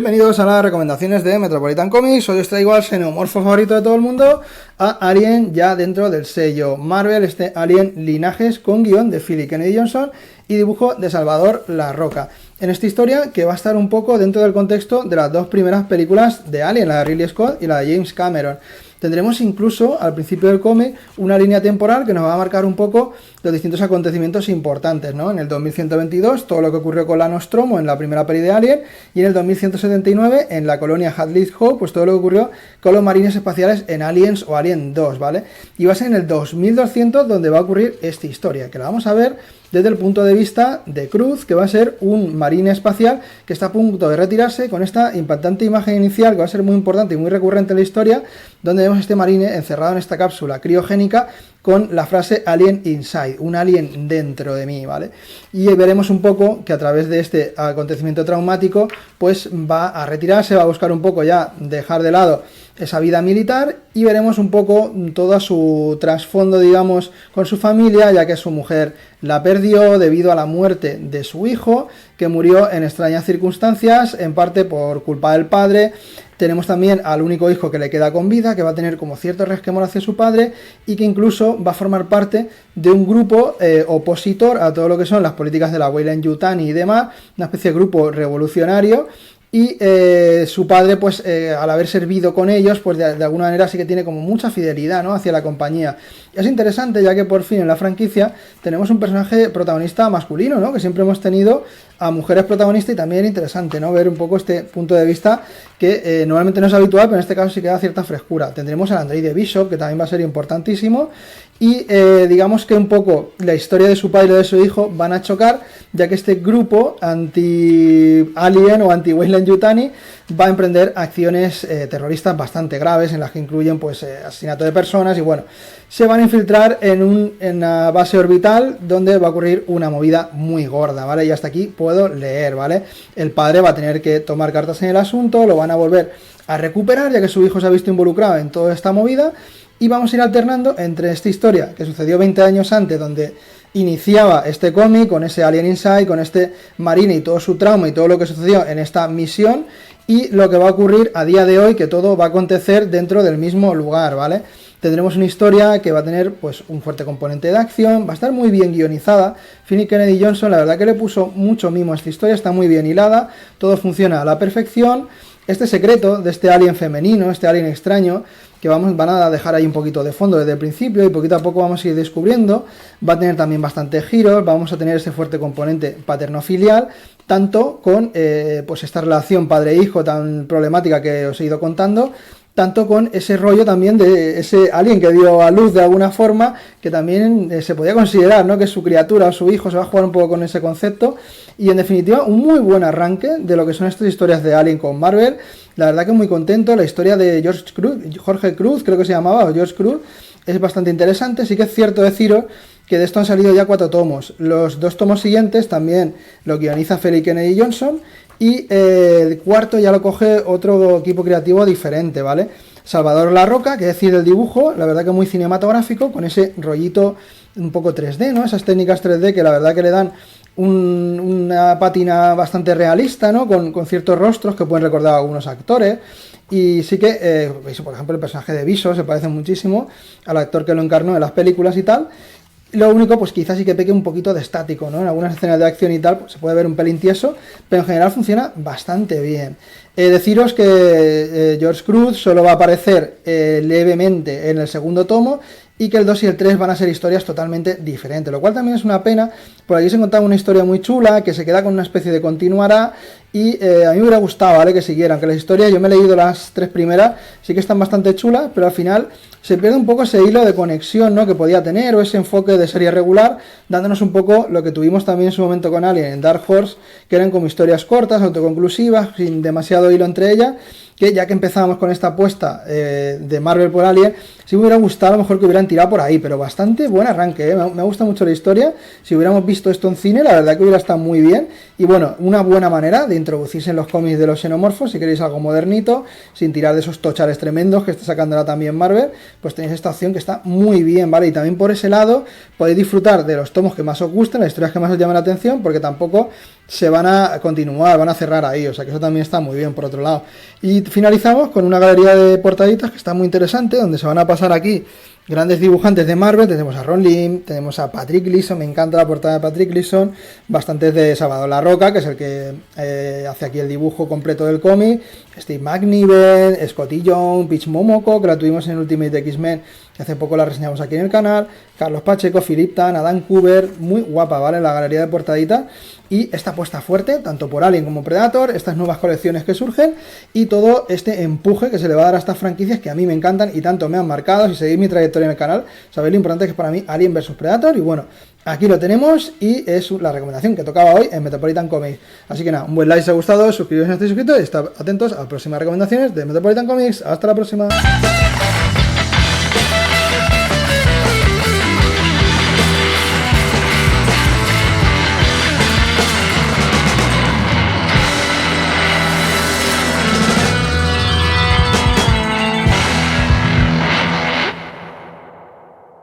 Bienvenidos a las recomendaciones de Metropolitan Comics. Hoy os traigo al xenomorfo favorito de todo el mundo, a Alien, ya dentro del sello Marvel, este Alien Linajes, con guión de Philip Kennedy Johnson y dibujo de Salvador Larroca. En esta historia que va a estar un poco dentro del contexto de las dos primeras películas de Alien, la de Ridley Scott y la de James Cameron. Tendremos incluso al principio del cómic una línea temporal que nos va a marcar un poco los distintos acontecimientos importantes, ¿no? En el 2122 todo lo que ocurrió con la Nostromo en la primera peli de Alien, y en el 2179 en la colonia Hadley Hope, pues todo lo que ocurrió con los marines espaciales en Aliens o Alien 2, ¿vale? Y va a ser en el 2200 donde va a ocurrir esta historia, que la vamos a ver desde el punto de vista de Cruz, que va a ser un marine espacial que está a punto de retirarse, con esta impactante imagen inicial que va a ser muy importante y muy recurrente en la historia, donde vemos a este marine encerrado en esta cápsula criogénica con la frase Alien Inside, un alien dentro de mí, ¿vale? Y veremos un poco que a través de este acontecimiento traumático, pues va a retirarse, va a buscar un poco ya dejar de lado esa vida militar, y veremos un poco todo su trasfondo, digamos, con su familia, ya que su mujer la perdió debido a la muerte de su hijo, que murió en extrañas circunstancias, en parte por culpa del padre. Tenemos también al único hijo que le queda con vida, que va a tener como cierto resquemor hacia su padre, y que incluso va a formar parte de un grupo opositor a todo lo que son las políticas de la Weyland-Yutani y demás, una especie de grupo revolucionario. Y su padre, pues al haber servido con ellos, pues de alguna manera sí que tiene como mucha fidelidad, ¿no?, hacia la compañía. Es interesante, ya que por fin en la franquicia tenemos un personaje protagonista masculino, ¿no?, que siempre hemos tenido a mujeres protagonistas, y también interesante, ¿no?, ver un poco este punto de vista que normalmente no es habitual, pero en este caso sí que da cierta frescura. Tendremos al androide Bishop, que también va a ser importantísimo, y digamos que un poco la historia de su padre y de su hijo van a chocar, ya que este grupo anti-Alien o anti-Weyland-Yutani va a emprender acciones terroristas bastante graves, en las que incluyen pues asesinato de personas, y bueno, se van a infiltrar en una base orbital donde va a ocurrir una movida muy gorda, ¿vale? Y hasta aquí puedo leer, ¿vale? El padre va a tener que tomar cartas en el asunto, lo van a volver a recuperar, ya que su hijo se ha visto involucrado en toda esta movida, y vamos a ir alternando entre esta historia que sucedió 20 años antes, donde iniciaba este cómic con ese Alien Inside, con este marine y todo su trauma y todo lo que sucedió en esta misión, y lo que va a ocurrir a día de hoy, que todo va a acontecer dentro del mismo lugar, ¿vale? Tendremos una historia que va a tener pues un fuerte componente de acción, va a estar muy bien guionizada. Philip Kennedy Johnson la verdad que le puso mucho mimo a esta historia, está muy bien hilada, todo funciona a la perfección. Este secreto de este alien femenino, este alien extraño, que van a dejar ahí un poquito de fondo desde el principio, y poquito a poco vamos a ir descubriendo, va a tener también bastantes giros, vamos a tener ese fuerte componente paterno-filial, tanto con pues esta relación padre-hijo tan problemática que os he ido contando, tanto con ese rollo también de ese alien que dio a luz de alguna forma, que también se podía considerar, ¿no?, que es su criatura o su hijo. Se va a jugar un poco con ese concepto, y en definitiva un muy buen arranque de lo que son estas historias de Alien con Marvel. La verdad que muy contento. La historia de Jorge Cruz, creo que se llamaba, o George Cruz, es bastante interesante. Sí que es cierto deciros que de esto han salido ya 4 tomos. Los 2 tomos siguientes también lo guioniza Philip Kennedy Johnson, y el cuarto ya lo coge otro equipo creativo diferente, ¿vale? Salvador Larroca, que es decir, el dibujo, la verdad que muy cinematográfico, con ese rollito un poco 3D, ¿no? Esas técnicas 3D que la verdad que le dan una pátina bastante realista, ¿no?, con ciertos rostros que pueden recordar a algunos actores. Y sí que, por ejemplo, el personaje de Viso se parece muchísimo al actor que lo encarnó en las películas y tal. Lo único, pues quizás sí que peque un poquito de estático, ¿no? En algunas escenas de acción y tal, pues, se puede ver un pelín tieso, pero en general funciona bastante bien. Deciros que George Cruz solo va a aparecer levemente en el segundo tomo, y que el 2 y el 3 van a ser historias totalmente diferentes, lo cual también es una pena, porque aquí se contaba una historia muy chula, que se queda con una especie de continuará, y a mí me hubiera gustado, ¿vale?, que siguieran, que las historias, yo me he leído las 3 primeras, sí que están bastante chulas, pero al final se pierde un poco ese hilo de conexión, ¿no?, que podía tener, o ese enfoque de serie regular, dándonos un poco lo que tuvimos también en su momento con Alien en Dark Horse, que eran como historias cortas, autoconclusivas, sin demasiado hilo entre ellas, que ya que empezábamos con esta apuesta de Marvel por Alien, sí me hubiera gustado a lo mejor que hubieran tirado por ahí, pero bastante buen arranque, ¿eh? Me gusta mucho la historia. Si hubiéramos visto esto en cine, la verdad que hubiera estado muy bien, Y bueno, una buena manera de introducirse en los cómics de los xenomorfos, si queréis algo modernito, sin tirar de esos tochares tremendos que está sacando ahora también Marvel, pues tenéis esta opción que está muy bien, ¿vale? Y también por ese lado podéis disfrutar de los tomos que más os gusten, las historias que más os llaman la atención, porque tampoco se van a continuar, van a cerrar ahí, o sea que eso también está muy bien por otro lado. Y finalizamos con una galería de portaditas que está muy interesante, donde se van a pasar aquí grandes dibujantes de Marvel. Tenemos a Ron Lim, tenemos a Patrick Gleason, me encanta la portada de Patrick Gleason, bastantes de Salvador Larroca, que es el que hace aquí el dibujo completo del cómic, Steve McNiven, Scotty Young, Peach Momoko, que la tuvimos en Ultimate X-Men, que hace poco la reseñamos aquí en el canal, Carlos Pacheco, Philip Tan, Adam Cooper, muy guapa, ¿vale? La galería de portadita. Y esta apuesta fuerte, tanto por Alien como Predator, estas nuevas colecciones que surgen y todo este empuje que se le va a dar a estas franquicias que a mí me encantan y tanto me han marcado. Si seguís mi trayectoria en el canal, sabéis lo importante que es para mí Alien vs Predator. Y bueno, aquí lo tenemos y es la recomendación que tocaba hoy en Metropolitan Comics. Así que nada, un buen like si os ha gustado, suscribiros si no estáis suscritos y estad atentos a las próximas recomendaciones de Metropolitan Comics. Hasta la próxima.